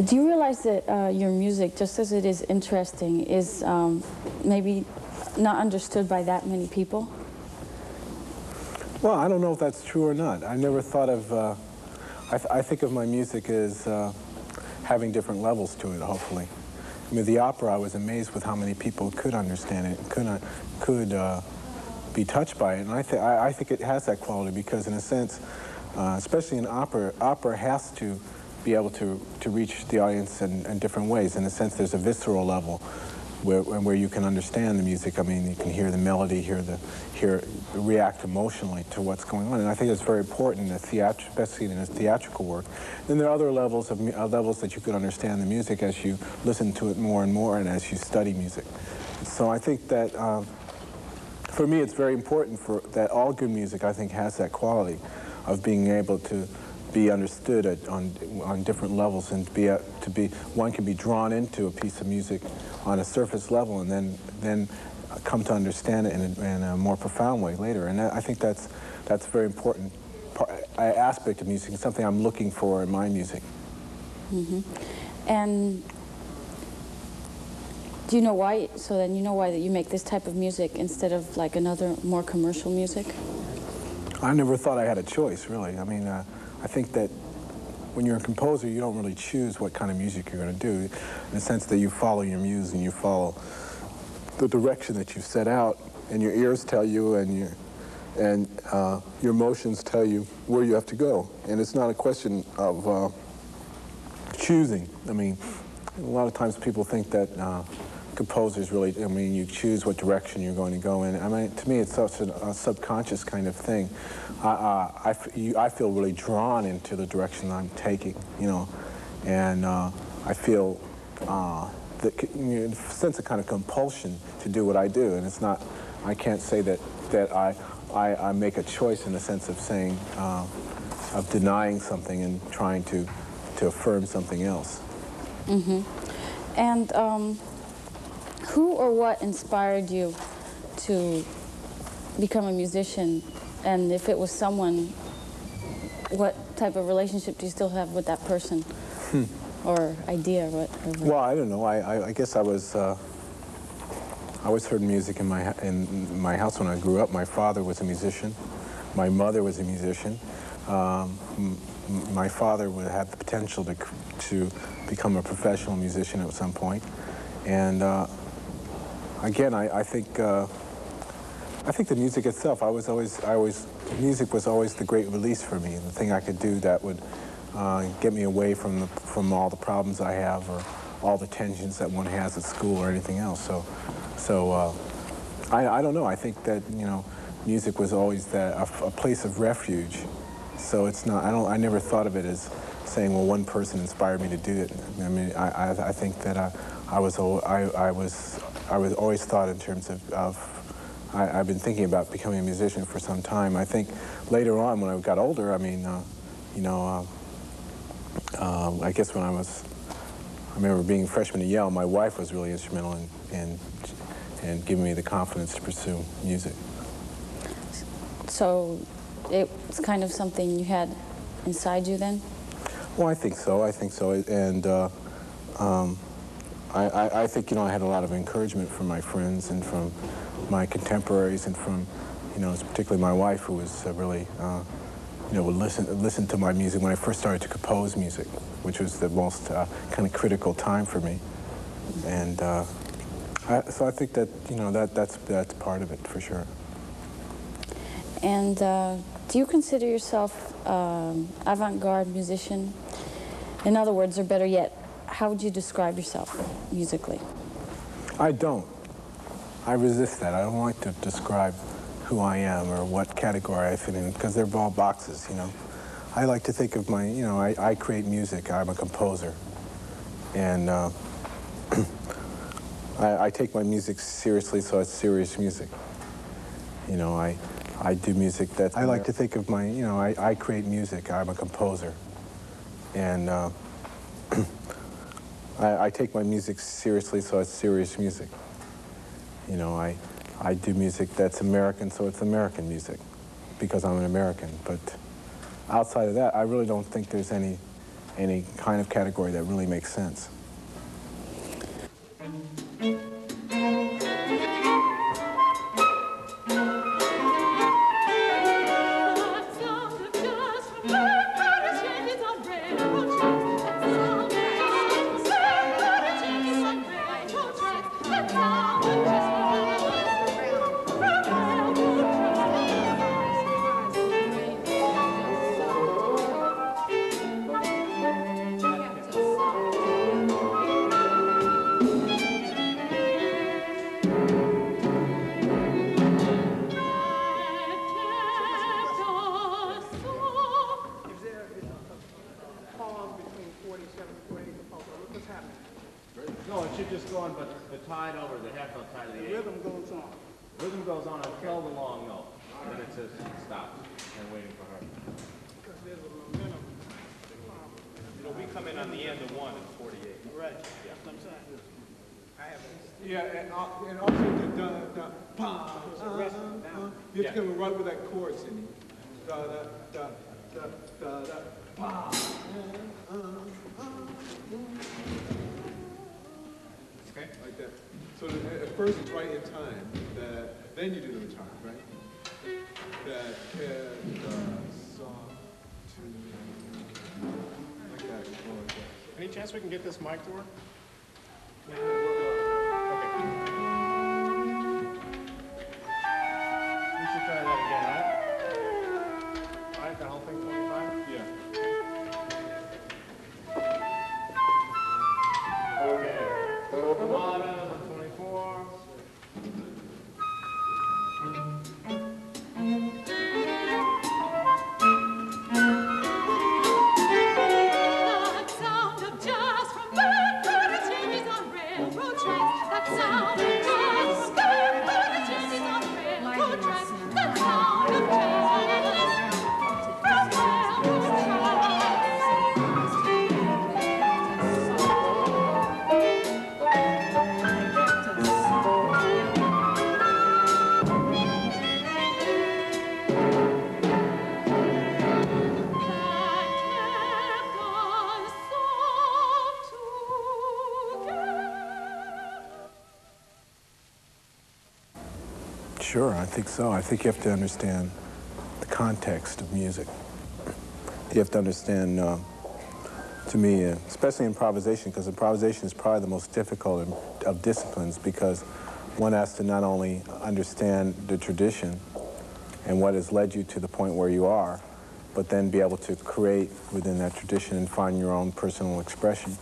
Do you realize that your music, just as it is interesting, is maybe not understood by that many people? Well, I don't know if that's true or not. I never thought of, I think of my music as having different levels to it, hopefully. I mean, the opera, I was amazed with how many people could understand it, could be touched by it. And I think it has that quality because, in a sense, especially in opera has to be able to reach the audience in different ways. In a sense, there's a visceral level where you can understand the music. I mean, you can hear the melody, react emotionally to what's going on. And I think that's very important, especially in a theatrical work. Then there are other levels that you can understand the music as you listen to it more and more and as you study music. So I think that, for me, it's very important that all good music, I think, has that quality of being able to be understood on different levels, and one can be drawn into a piece of music on a surface level and then come to understand it in a more profound way later. And I think that's a very important aspect of music, and something I'm looking for in my music. Mm-hmm. And do you know why? So then you know why that you make this type of music instead of like another more commercial music? I never thought I had a choice, really. I mean, I think that when you're a composer, you don't really choose what kind of music you're going to do, in the sense that you follow your muse and you follow the direction that you set out, and your ears tell you, and your emotions tell you where you have to go. And it's not a question of choosing. I mean, a lot of times people think that composers really, I mean, you choose what direction you're going to go in. I mean, to me, it's such a subconscious kind of thing. I feel really drawn into the direction I'm taking, you know, and I feel the sense of kind of compulsion to do what I do, and it's not, I can't say that I make a choice in the sense of saying, of denying something and trying to affirm something else. Mm-hmm. And who or what inspired you to become a musician? And if it was someone, what type of relationship do you still have with that person? Or idea, or whatever? Well, I don't know. I guess I always heard music in my house when I grew up. My father was a musician. My mother was a musician. My father would have the potential to become a professional musician at some point. And again, I think the music itself, music was always the great release for me, the thing I could do that would get me away from all the problems I have, or all the tensions that one has at school or anything else. So I don't know. I think that, you know, music was always a place of refuge. So it's not. I never thought of it as saying, well, one person inspired me to do it. I mean, I think that I was always thought in terms of I've been thinking about becoming a musician for some time. I think later on, when I got older, I mean, you know, I guess when I remember being a freshman at Yale, my wife was really instrumental in giving me the confidence to pursue music. So it's kind of something you had inside you then? Well, I think so. I think so. And I think, you know, I had a lot of encouragement from my friends and from my contemporaries and from, you know, particularly my wife, who was really, you know, would listen to my music when I first started to compose music, which was the most kind of critical time for me. And so I think that, you know, that's part of it for sure. And do you consider yourself avant-garde musician? In other words, or better yet, how would you describe yourself musically? I don't. I resist that. I don't like to describe who I am or what category I fit in, because they're all boxes, you know. I like to think of you know, I create music. I'm a composer. And I take my music seriously, so it's serious music. You know, I do music that I like to think of you know, I create music. I'm a composer. And I take my music seriously, so it's serious music. You know, I do music that's American, so it's American music, because I'm an American. But outside of that, I really don't think there's any any kind of category that really makes sense. No, it should just go on, but the tide over, the half note tide of the 8. Rhythm goes on. Rhythm goes on until the long note. Then it says stop and waiting for her. Because there's a momentum. You know, we come in on the end of 1 and 48. Right. That's what I'm saying. I haven't. Yeah, and also the da da pa. You have to come right with that chord singing. Da da da da da da pa. Okay. Like that. So at first it's right in time. That then you do the time, right? That song to like that. Any chance we can get this mic to work? Okay. We should try that again, right? All right, the whole thing 25? Yeah. Okay. Come on, 24. That sound of jazz from Bad Changes on railroad tracks. That sound of jazz from Bad Changes on railroad tracks. That sound of jazz from railroad tracks. Sure, I think so. I think you have to understand the context of music. You have to understand, to me, especially improvisation, because improvisation is probably the most difficult of disciplines, because one has to not only understand the tradition and what has led you to the point where you are, but then be able to create within that tradition and find your own personal expression.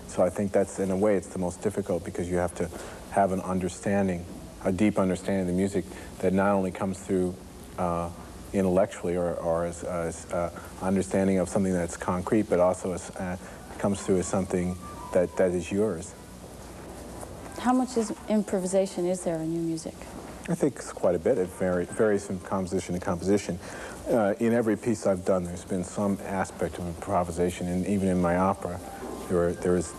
So I think that's, in a way, it's the most difficult, because you have to have an understanding, a deep understanding of the music that not only comes through intellectually or as understanding of something that's concrete, but also as, comes through as something that is yours. How much improvisation is there in your music? I think it's quite a bit. It varies from composition to composition. In every piece I've done, there's been some aspect of improvisation, and even in my opera, there was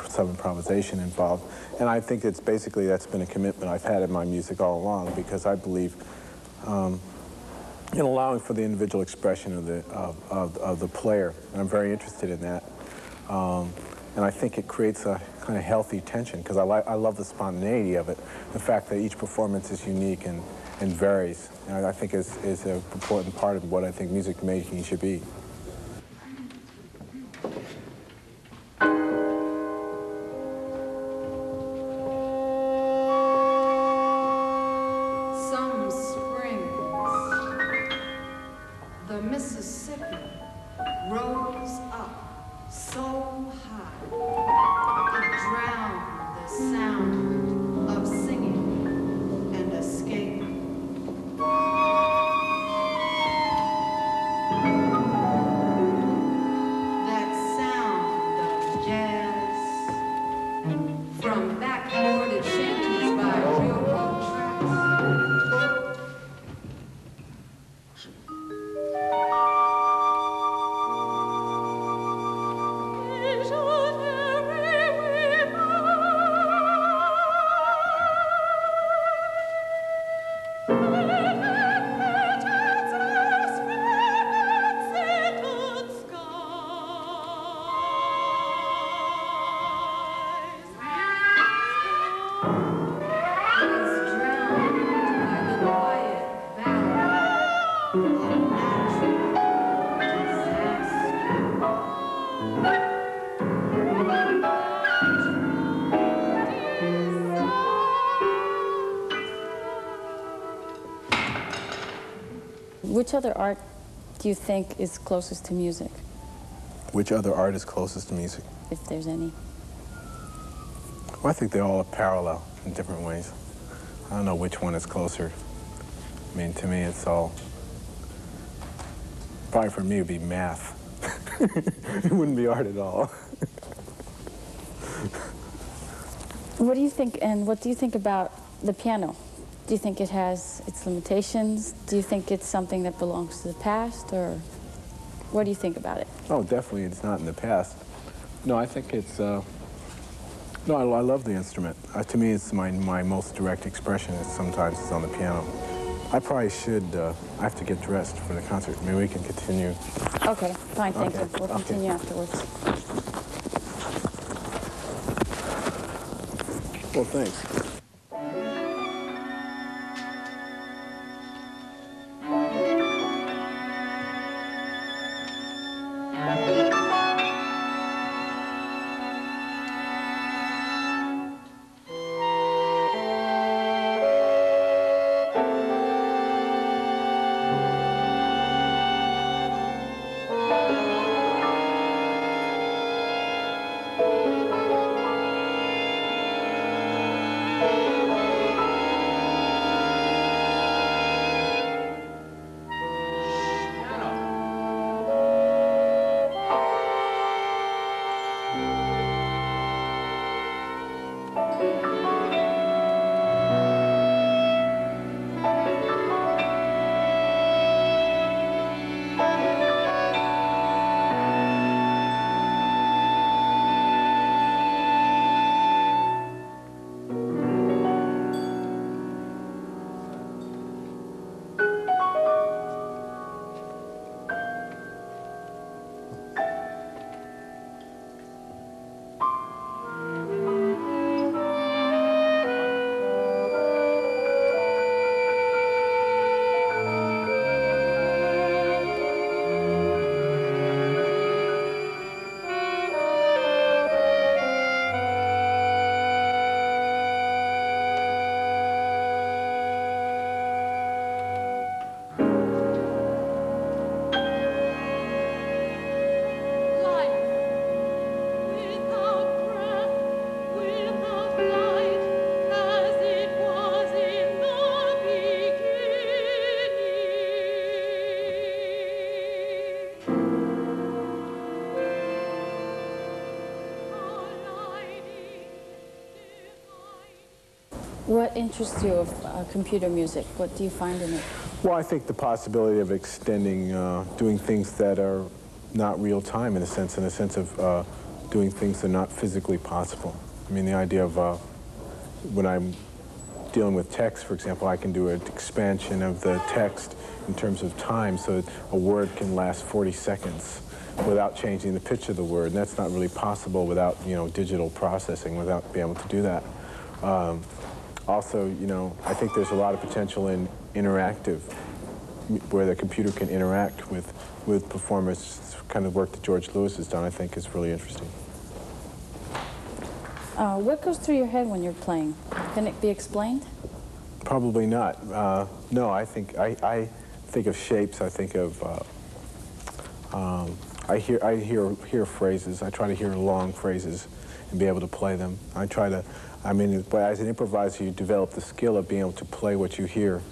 some improvisation involved. And I think it's basically, that's been a commitment I've had in my music all along, because I believe in allowing for the individual expression of the player. And I'm very interested in that. And I think it creates a kind of healthy tension, because I love the spontaneity of it, the fact that each performance is unique and varies. And I think is an important part of what I think music making should be. Some springs, the Mississippi rose up so high it drowned the sound of singing and escaping. That sound of jazz from backboarded shanties by railroad tracks. is drowned by the quiet valley of natural Which other art do you think is closest to music, Which other art is closest to music? if there's any? Well, I think they all are parallel in different ways. I don't know which one is closer. I mean, to me, it's all... Probably for me, it would be math. It wouldn't be art at all. What do you think, and what do you think about the piano? Do you think it has its limitations? Do you think it's something that belongs to the past, or what do you think about it? Oh, definitely, it's not in the past. No, I think it's... No, I love the instrument. To me, it's my most direct expression. Sometimes it's on the piano. I probably should... I have to get dressed for the concert. Maybe we can continue. Okay, fine, thank Okay, you. We'll okay. continue afterwards. Well, thanks. What interests you of computer music? What do you find in it? Well, I think the possibility of extending, doing things that are not real time in a sense of doing things that are not physically possible. I mean, the idea of when I'm dealing with text, for example, I can do an expansion of the text in terms of time so that a word can last 40 seconds without changing the pitch of the word. And that's not really possible without, you know, digital processing, without being able to do that. Also, you know, I think there's a lot of potential in interactive, where the computer can interact with performers. Kind of work that George Lewis has done, I think, is really interesting. What goes through your head when you're playing? Can it be explained? Probably not. No, I think I think of shapes. I think of I hear phrases. I try to hear long phrases and be able to play them. I try to. I mean, as an improviser, you develop the skill of being able to play what you hear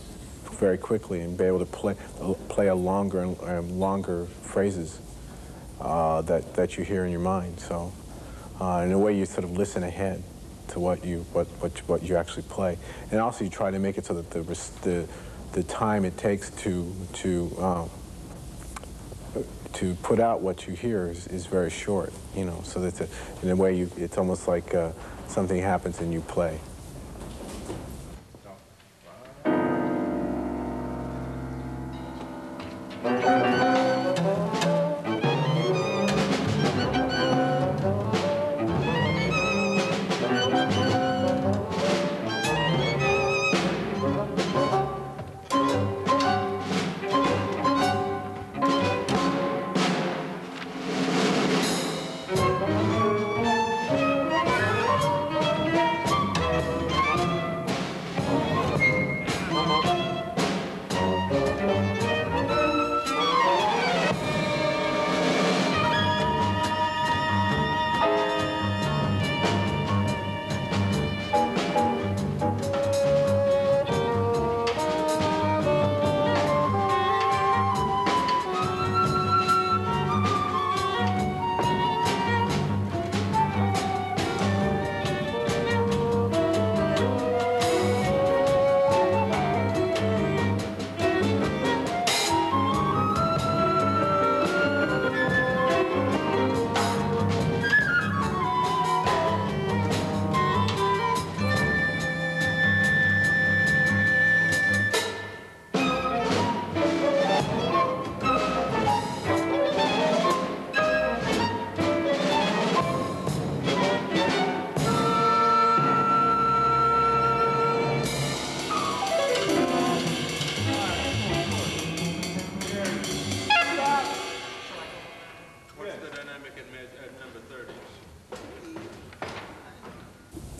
very quickly and be able to play a longer and longer phrases that you hear in your mind. So, in a way, you sort of listen ahead to what you actually play, and also you try to make it so that the time it takes to put out what you hear is very short. You know, so that in a way it's almost like something happens and you play.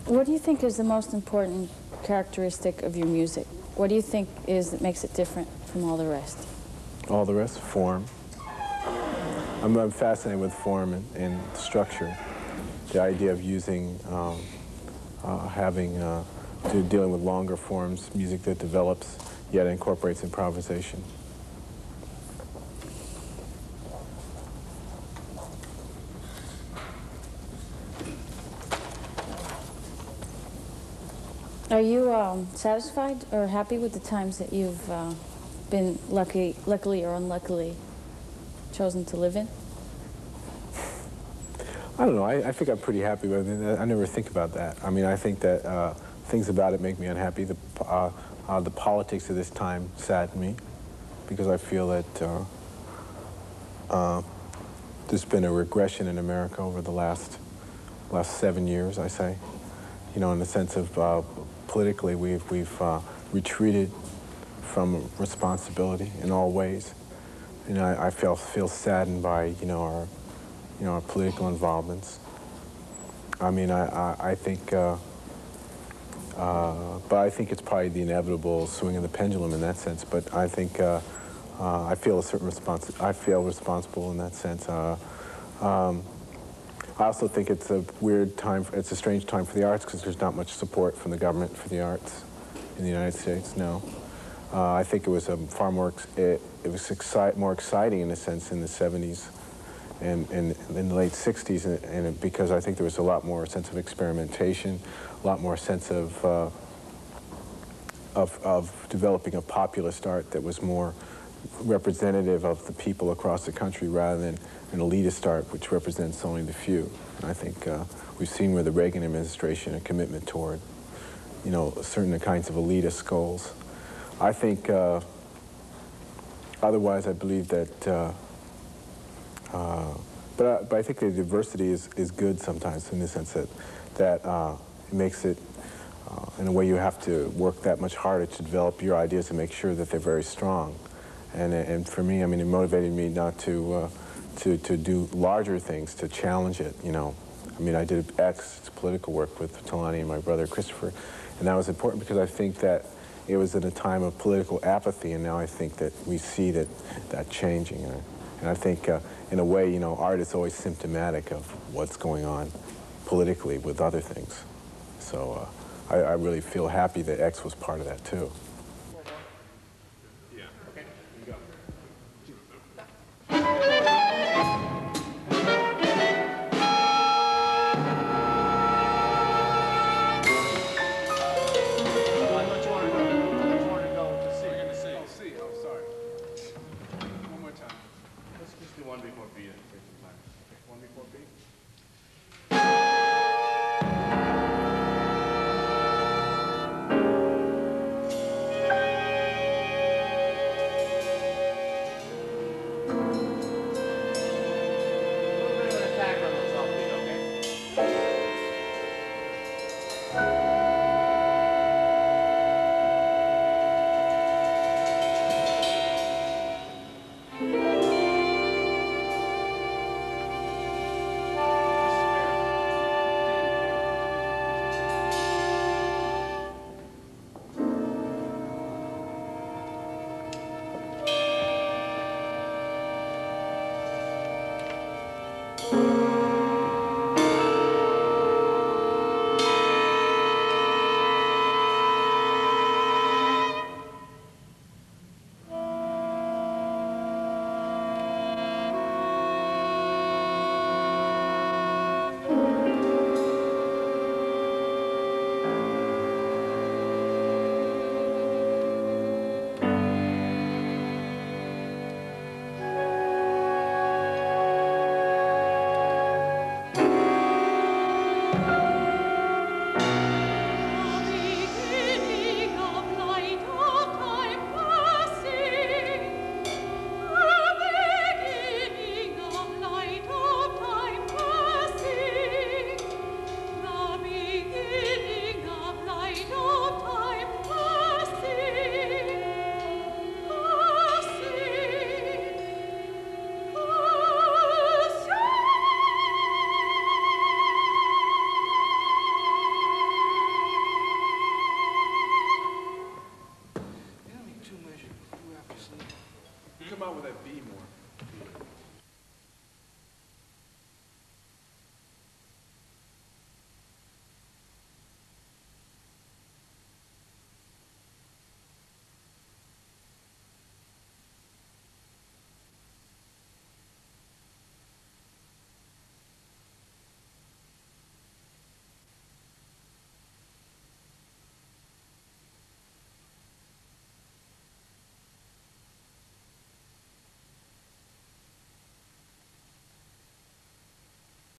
What do you think is the most important characteristic of your music? What do you think that makes it different from all the rest? All the rest, form. I'm fascinated with form and structure. The idea of using, dealing with longer forms, music that develops yet incorporates improvisation. Are you satisfied or happy with the times that you've been luckily or unluckily chosen to live in? I don't know. I think I'm pretty happy with it. I never think about that. I mean, I think that things about it make me unhappy. The politics of this time sadden me because I feel that there's been a regression in America over the last 7 years, I say. You know, in the sense of politically, we've retreated from responsibility in all ways. You know, I feel saddened by our political involvements. I mean, I think, but I think it's probably the inevitable swing of the pendulum in that sense. But I think I feel a certain I feel responsible in that sense. I also think it's a weird time, it's a strange time for the arts because there's not much support from the government for the arts in the United States, no. I think it was far more, it was more exciting in a sense in the 70s and in the late 60s, and because I think there was a lot more sense of experimentation, a lot more sense of developing a populist art that was more representative of the people across the country rather than an elitist art which represents only the few. And I think we've seen with the Reagan administration a commitment toward, you know, certain kinds of elitist goals. I think, otherwise I believe that, but I think the diversity is good sometimes in the sense that it makes it, in a way you have to work that much harder to develop your ideas and make sure that they're very strong. And for me, I mean, it motivated me not to do larger things, to challenge it, you know. I mean, I did V.H.S. political work with Talani and my brother Christopher, and that was important because I think that it was at a time of political apathy, and now I think that we see that changing. And I think, in a way, you know, art is always symptomatic of what's going on politically with other things. So I really feel happy that V.H.S. was part of that, too.